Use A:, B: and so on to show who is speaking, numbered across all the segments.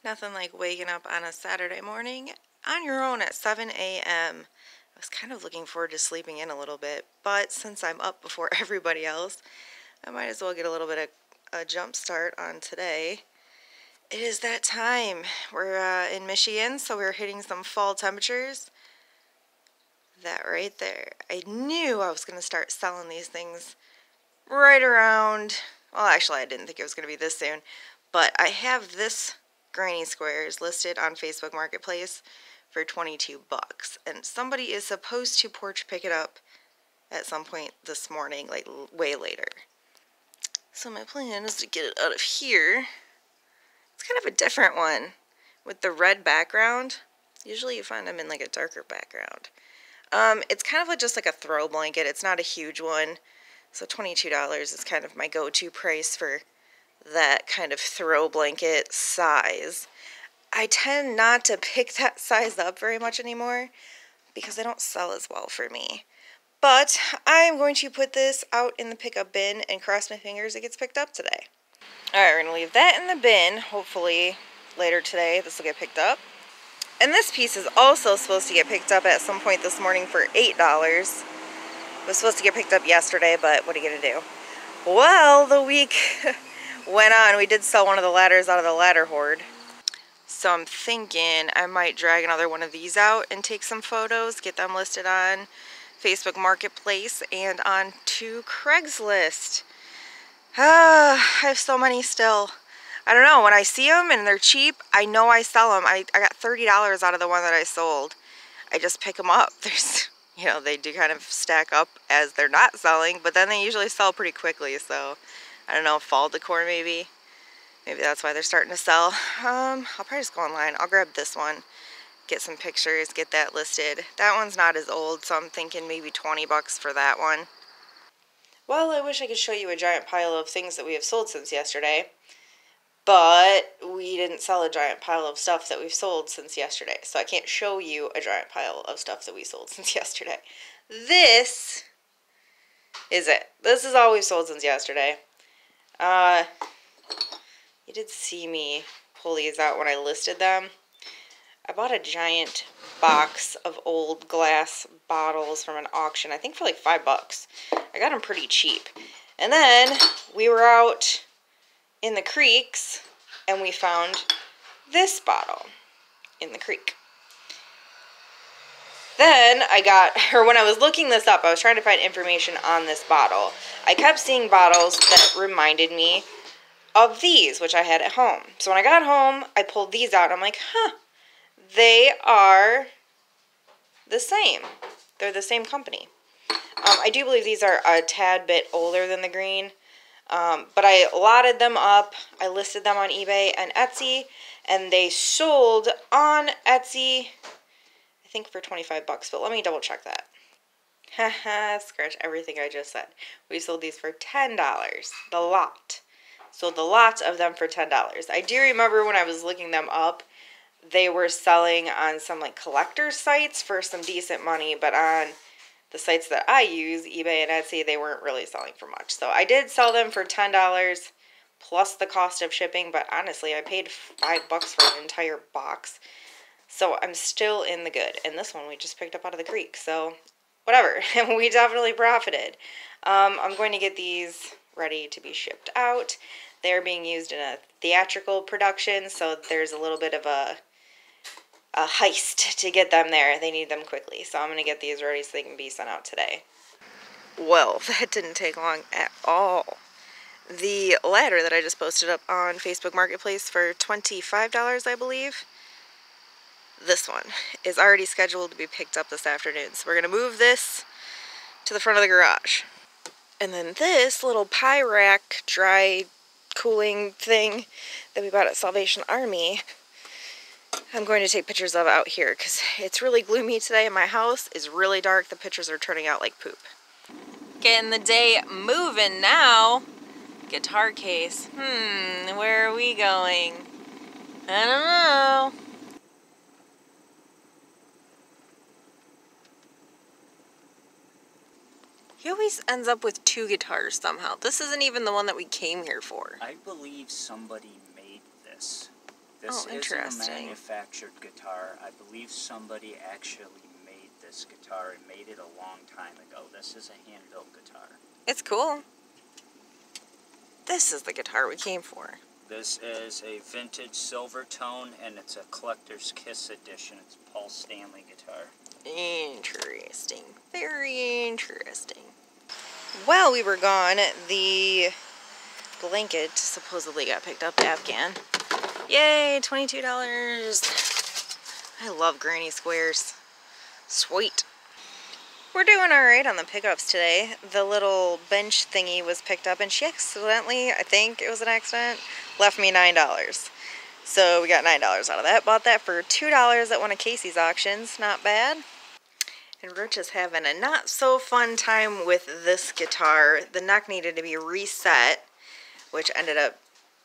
A: Nothing like waking up on a Saturday morning on your own at 7 a.m. I was kind of looking forward to sleeping in a little bit, but since I'm up before everybody else, I might as well get a little bit of a jump start on today. It is that time. We're in Michigan, so we're hitting some fall temperatures. That right there. I knew I was going to start selling these things right around, well, actually I didn't think it was going to be this soon, but I have this granny squares listed on Facebook Marketplace for 22 bucks, and somebody is supposed to porch pick it up at some point this morning, like way later. So my plan is to get it out of here. It's kind of a different one with the red background. Usually you find them in like a darker background. It's kind of like just like a throw blanket. It's not a huge one. So $22 is kind of my go-to price for that kind of throw blanket size. I tend not to pick that size up very much anymore because they don't sell as well for me. But I'm going to put this out in the pickup bin and cross my fingers it gets picked up today. Alright, we're going to leave that in the bin. Hopefully later today this will get picked up. And this piece is also supposed to get picked up at some point this morning for $8. It was supposed to get picked up yesterday, but what are you going to do? Well, the week went on. We did sell one of the ladders out of the ladder hoard. So I'm thinking I might drag another one of these out and take some photos, get them listed on Facebook Marketplace and on to Craigslist. I have so many still. I don't know, when I see them and they're cheap, I know I sell them. I got $30 out of the one that I sold. I just pick them up. There's... You know, they do kind of stack up as they're not selling, but then they usually sell pretty quickly, so I don't know, fall decor maybe. Maybe that's why they're starting to sell. I'll probably just go online. I'll grab this one, get some pictures, get that listed. That one's not as old, so I'm thinking maybe 20 bucks for that one. Well, I wish I could show you a giant pile of things that we have sold since yesterday, but we didn't sell a giant pile of stuff that we've sold since yesterday. So I can't show you a giant pile of stuff that we sold since yesterday. This is it. This is all we've sold since yesterday. You did see me pull these out when I listed them. I bought a giant box of old glass bottles from an auction, I think for like $5. I got them pretty cheap. And then we were out in the creeks and we found this bottle in the creek. Then when I was looking this up, I was trying to find information on this bottle. I kept seeing bottles that reminded me of these, which I had at home. So when I got home, I pulled these out. I'm like, huh, they are the same. They're the same company. I do believe these are a tad bit older than the green. But I lotted them up. I listed them on eBay and Etsy, and they sold on Etsy, I think for 25 bucks, but let me double check that. Haha, scratch everything I just said. We sold these for $10, the lot. Sold the lot of them for $10. I do remember when I was looking them up, they were selling on some like collector sites for some decent money, but on the sites that I use, eBay and Etsy, they weren't really selling for much. So I did sell them for $10 plus the cost of shipping, but honestly, I paid $5 for an entire box. So I'm still in the good. And this one we just picked up out of the creek, so whatever. We definitely profited. I'm going to get these ready to be shipped out. They're being used in a theatrical production, so there's a little bit of a heist to get them there. They need them quickly, so I'm going to get these ready so they can be sent out today. Well, that didn't take long at all. The ladder that I just posted up on Facebook Marketplace for $25, I believe, this one is already scheduled to be picked up this afternoon. So we're going to move this to the front of the garage. And then this little pie rack dry cooling thing that we bought at Salvation Army, I'm going to take pictures of out here because it's really gloomy today and my house is really dark. The pictures are turning out like poop. Getting the day moving now. Guitar case. Where are we going? I don't know. He always ends up with 2 guitars somehow. This isn't even the one that we came here for.
B: I believe somebody made this. This isn't a
A: interesting.
B: manufactured guitar. I believe somebody actually made this guitar and made it a long time ago. This is a hand-built guitar.
A: It's cool. This is the guitar we came for.
B: This is a vintage silver tone, and it's a collector's kiss edition. It's Paul Stanley guitar.
A: Interesting. Very interesting. While we were gone, the blanket supposedly got picked up to Afghan. Yay, $22. I love granny squares. Sweet. We're doing alright on the pickups today. The little bench thingy was picked up, and she accidentally, I think it was an accident, left me $9. So we got $9 out of that. Bought that for $2 at one of Casey's auctions. Not bad. And Rich is having a not so fun time with this guitar. The neck needed to be reset, which ended up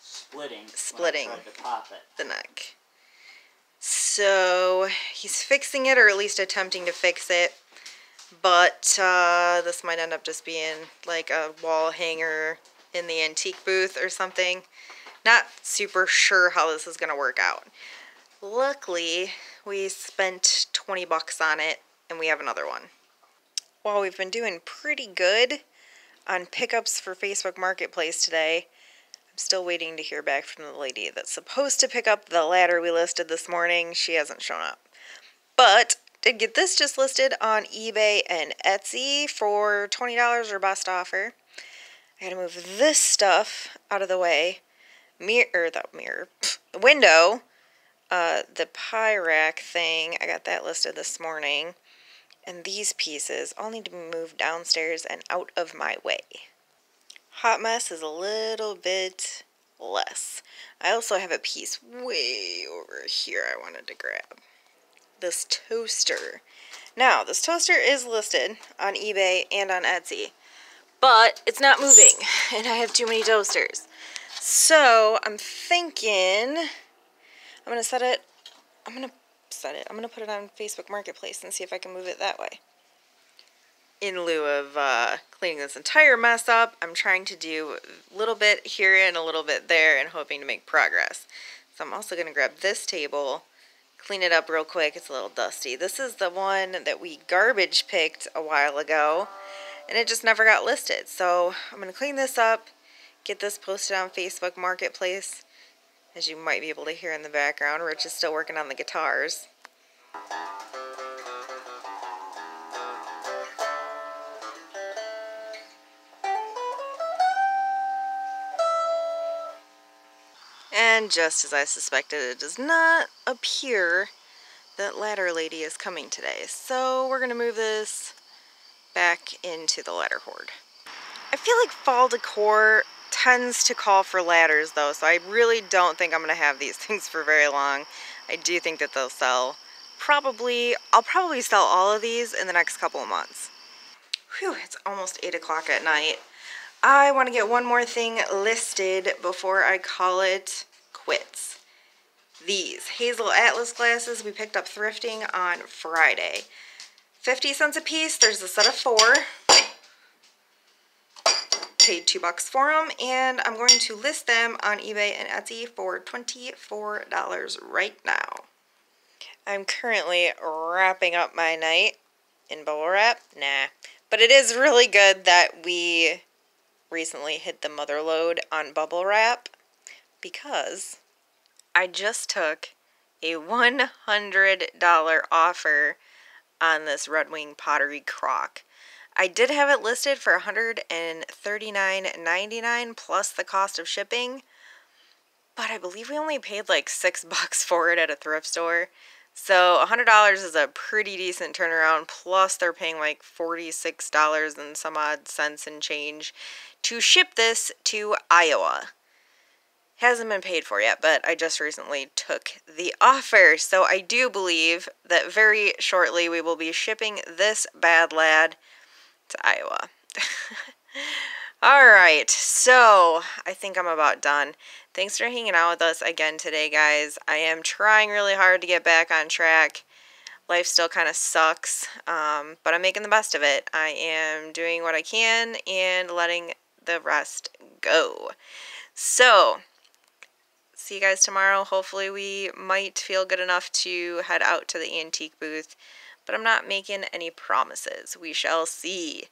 A: splitting
B: when I tried to pop it.
A: the neck. So he's fixing it, or at least attempting to fix it. But this might end up just being like a wall hanger in the antique booth or something. Not super sure how this is going to work out. Luckily, we spent 20 bucks on it, and we have another one. While we've been doing pretty good on pickups for Facebook Marketplace today, I'm still waiting to hear back from the lady that's supposed to pick up the ladder we listed this morning. She hasn't shown up. But did get this just listed on eBay and Etsy for $20 or best offer. I gotta move this stuff out of the way. The window, the pie rack thing, I got that listed this morning. And these pieces all need to be moved downstairs and out of my way. Hot mess is a little bit less. I also have a piece way over here I wanted to grab. This toaster. Now, this toaster is listed on eBay and on Etsy, but it's not moving, and I have too many toasters. So, I'm thinking I'm going to put it on Facebook Marketplace and see if I can move it that way. In lieu of cleaning this entire mess up, I'm trying to do a little bit here and a little bit there and hoping to make progress. So I'm also going to grab this table, clean it up real quick. It's a little dusty. This is the one that we garbage picked a while ago, and it just never got listed. So I'm going to clean this up, get this posted on Facebook Marketplace. As you might be able to hear in the background, Rich is still working on the guitars. And just as I suspected, it does not appear that ladder lady is coming today. So we're going to move this back into the ladder hoard. I feel like fall decor tends to call for ladders though, so I really don't think I'm going to have these things for very long. I do think that they'll sell. I'll probably sell all of these in the next couple of months. Whew, it's almost 8 o'clock at night. I want to get one more thing listed before I call it quits. These Hazel Atlas glasses we picked up thrifting on Friday. 50 cents a piece. There's a set of 4. Paid $2 for them, and I'm going to list them on eBay and Etsy for $24 right now. I'm currently wrapping up my night in bubble wrap. Nah. But it is really good that we recently hit the mother lode on bubble wrap, because I just took a $100 offer on this Red Wing pottery crock. I did have it listed for $139.99 plus the cost of shipping, but I believe we only paid like $6 for it at a thrift store. So $100 is a pretty decent turnaround, plus they're paying like $46 and some odd cents and change to ship this to Iowa. Hasn't been paid for yet, but I just recently took the offer. So I do believe that very shortly we will be shipping this bad lad to Iowa. Alright, so I think I'm about done. Thanks for hanging out with us again today, guys. I am trying really hard to get back on track. Life still kind of sucks, but I'm making the best of it. I am doing what I can and letting the rest go. So, see you guys tomorrow. Hopefully we might feel good enough to head out to the antique booth, but I'm not making any promises. We shall see.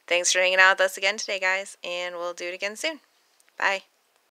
A: Thanks for hanging out with us again today, guys, and we'll do it again soon. Bye.